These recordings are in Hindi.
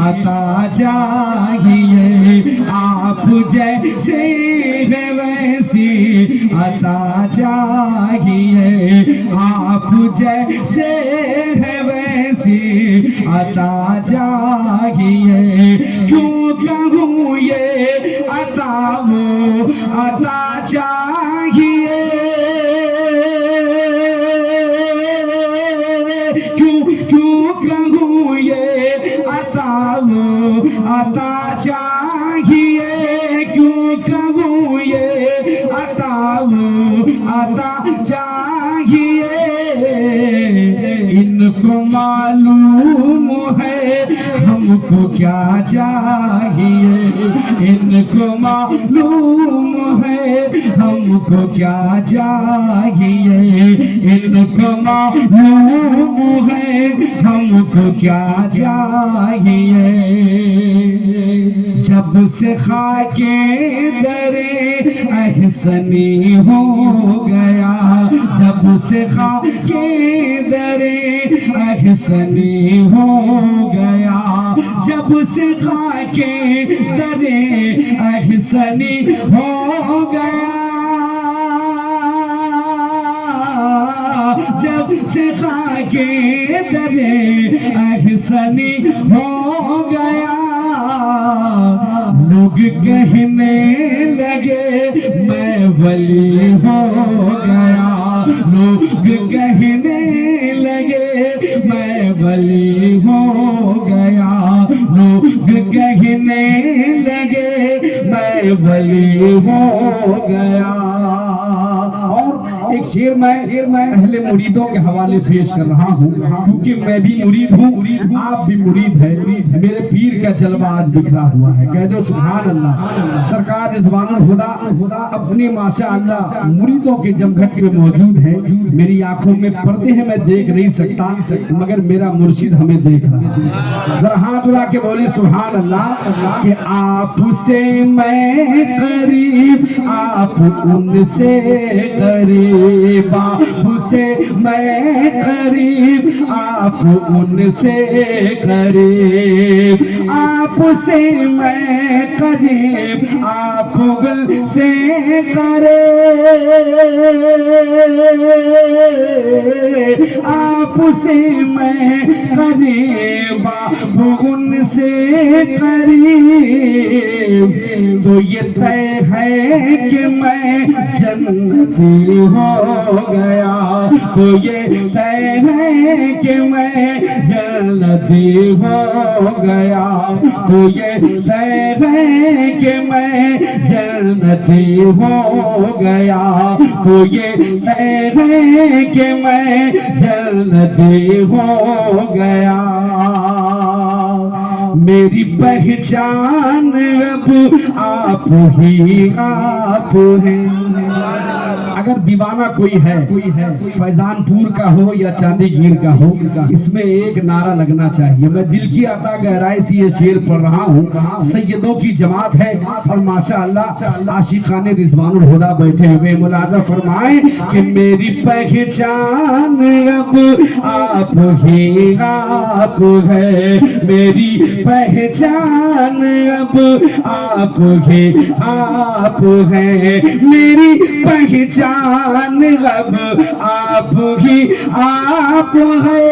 अता चाहिए, आप जैसे है वैसी अता चाहिए, आप जैसे है वैसी अता चाहिए। क्यों कहूँ ये अता वो अता चाहिए, क्यों कहूँ ये अता वो अता चाहिए, क्यों कहूँ ये अता वो अता चाहिए। इनको मालूम है हमको क्या चाहिए, इनको मालूम है हमको क्या चाहिए, इनको मालूम है हमको क्या चाहिए। जब से खाके दरे अहसनी हो गया, जब से खाके दरे अहसनी हो गया, जब से खाके दरे अहसनी हो गया, जब से खाके दरे अहसनी हो गया। लोग कहने लगे मैं वली हो गया, लोग कहने लगे मैं वली हो गया, लोग कहने लगे मैं वली हो गया। और एक शेर मैं अहले मुरीदों के हवाले पेश कर रहा हूँ, क्योंकि मैं भी मुरीद हूँ, आप भी मुरीद है। मेरे पीर का जलवा आज बिखरा हुआ है, कह दो सुभान अल्लाह। सरकार रिजवानुल हुदा अपने माशाअल्लाह मुरीदों के जमघट में मौजूद है। मेरी आंखों में पर्दे हैं, मैं देख नहीं सकता, मगर मेरा मुर्शिद हमें देख रहा है। जरा हाथ उड़ा के बोले सुभान अल्लाह। कि आपसे मैं करीब, आप उनसे करीब, आपसे मैं करीब, आप उनसे करीब, आपसे मैं करीब, आप उनसे करीब, आपसे मैं करीब, आप उनसे करीब। तो ये तय है कि मैं जन्नती हो गया, तो ये तय है कि मैं जन्नती हो गया, तो ये तय है कि मैं जन्नती हो गया, तो ये तय है कि मैं जन्नती हो गया। मेरी पहचान अब आप ही आप हैं। अगर दीवाना कोई है फैजानपुर का हो या चांदीगीर का हो, इसमें एक नारा लगना चाहिए। मैं दिल की अता गहराई से ये शेर पढ़ रहा हूँ। सैयदों की जमात है और माशाअल्लाह आशिकाने रिजवानुल हुदा बैठे हुए। मुलाजा फरमाए कि मेरी पहचान अब आप ही आप है, मेरी पहचान अब आप ही आप है, मेरी पहचान अब आप ही आप है,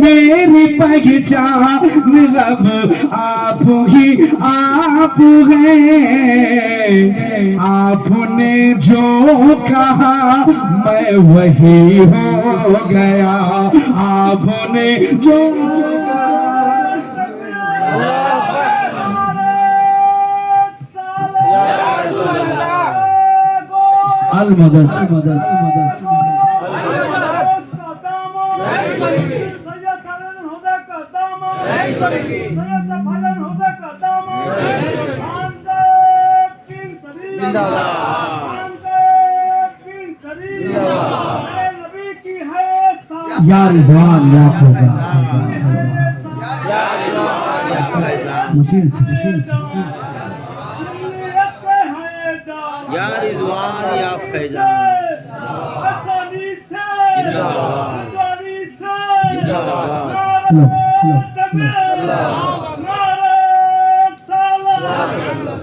मेरी पहचान अब आप ही आप है। आपने जो कहा मैं वही हो गया, आपने जो अल मदद मदद या रिजवान या फैजान, मशीन से या रिजवान या फैजान जिंदाबाद।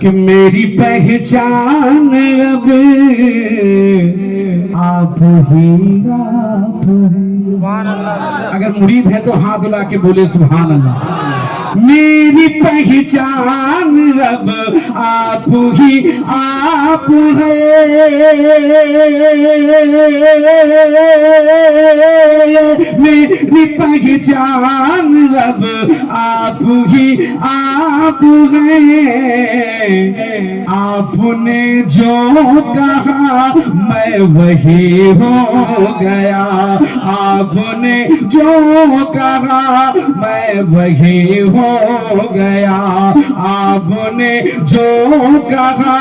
कि मेरी पहचान अब आप ही आप हैं। अगर मुरीद है तो हाथ उठा के बोले सुभान अल्लाह। मेरी पहचान अब आप ही आप हैं। मेरी पहचान अब आप ही आप हैं। आपने जो कहा मैं वही हो गया। आपने जो कहा मैं वही हो गया। आपने जो कहा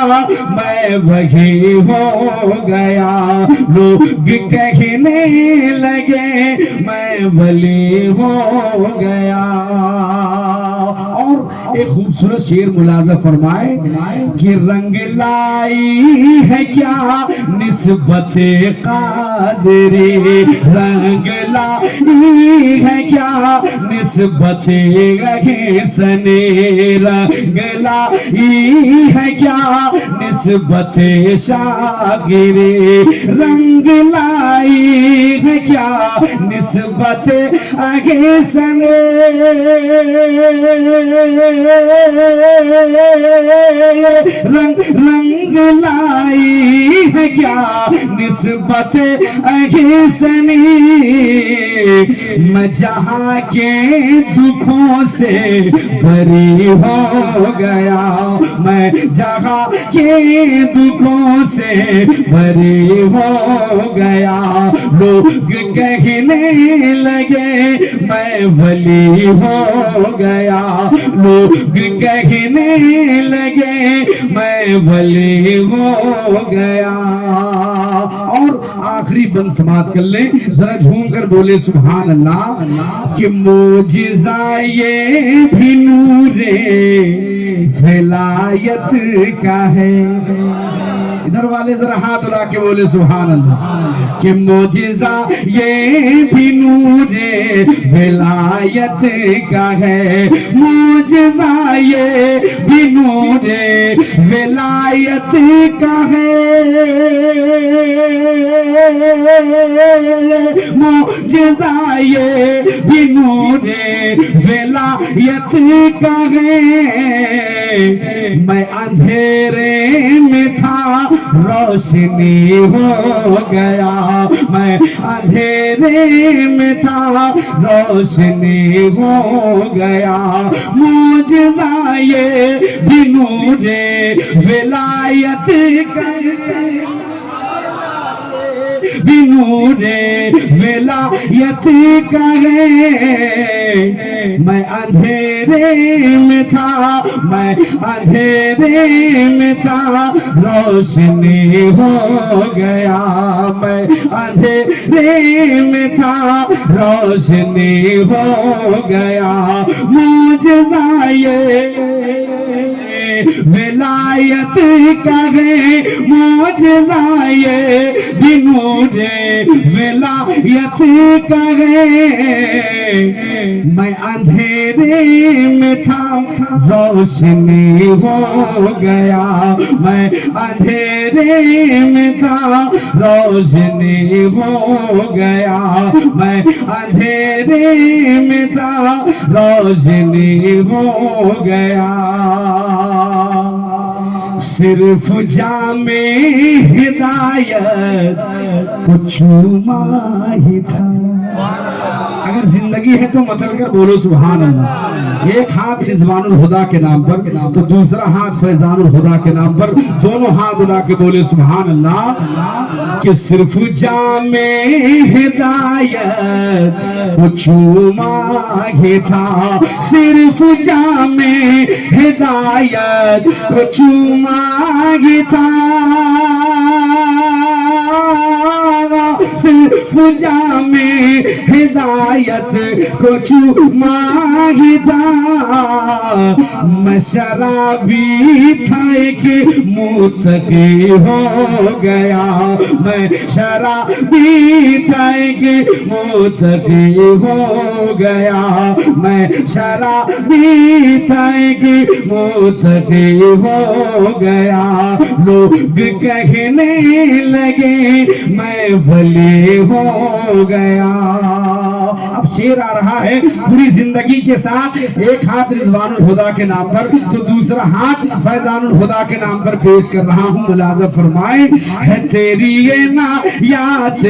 मैं वही हो गया। लोग कहने लगे मैं वली हो गया। और एक खूबसूरत शेर मुलाजा फरमाए कि रंग लाई है क्या निस्बत कादरी। रंग लाई है क्या निस्बत सने। रंग लाई है क्या निस्बत शागिरी। रंग लाई है क्या निस्बत आगे सने। रंग लाई है क्या निस्बत अघिसनी। मैं जहाँ के दुखों से बरी हो गया। मैं जहाँ के दुखों से बरी हो गया। लोग कहने लगे मैं वली हो गया। लोग कहने लगे मैं वली हो गया। और आखिरी बंद समाप्त कर ले, जरा झूम कर बोले सुभान अल्लाह। कि मोजिज़ा ये भी नूरे विलायत का है। इधर वाले जरा हाथ उठा के बोले सुभान अल्लाह। कि मोजिज़ा ये भी नूरे विलायत का है। मोजिज़ा ये भी नूरे विलायत का है। मोजिज़ा ये भी नूरे विलायत का है। मैं अंधेरे में था रोशनी हो गया। मैं अंधेरे में था रोशनी हो गया। मोजिज़ा ये भी नूरे विलायत का भी नूरे विलायत का है। मैं अंधेरे में था। मैं अंधेरे में था रोशनी हो गया। मैं अंधेरे में था रोशनी हो गया। मोजिज़ा ये विलायत का है। मोजिज़ा ये भी नूरे विलायत का है। मैं अंधेरे में था रोशनी हो गया। मैं अंधेरे में था रोशनी हो गया। मैं अंधेरे में था रोशनी हो गया। सिर्फ जामे हिदायत को चूमा ही था। अगर जिंदगी है तो मचल कर बोलो सुभान अल्लाह। एक हाथ रिजवानुल हुदा के नाम पर तो दूसरा हाथ फैजानुल हुदा के नाम पर, दोनों हाथ उठा के बोले सुभान अल्लाह। कि सिर्फ जामे हिदायत को चूमा ही था। सिर्फ जामे हिदायत को चूमा ही था। सिर्फ जामे हिदायत को मांगता, मैं शराबी था एक मुत्तकी हो गया, मैं शराबी था एक मुत्तकी हो गया, मैं शराबी था एक मुत्तकी हो गया। लोग कहने लगे मैं वली हो गया। अब शेर आ रहा है पूरी जिंदगी के साथ, एक हाथ रिजवानुल हुदा के नाम पर तो दूसरा हाथ फैजानुल हुदा के नाम पर पेश कर रहा हूं। मुलाज़ा फरमाए, है तेरी ये ना याद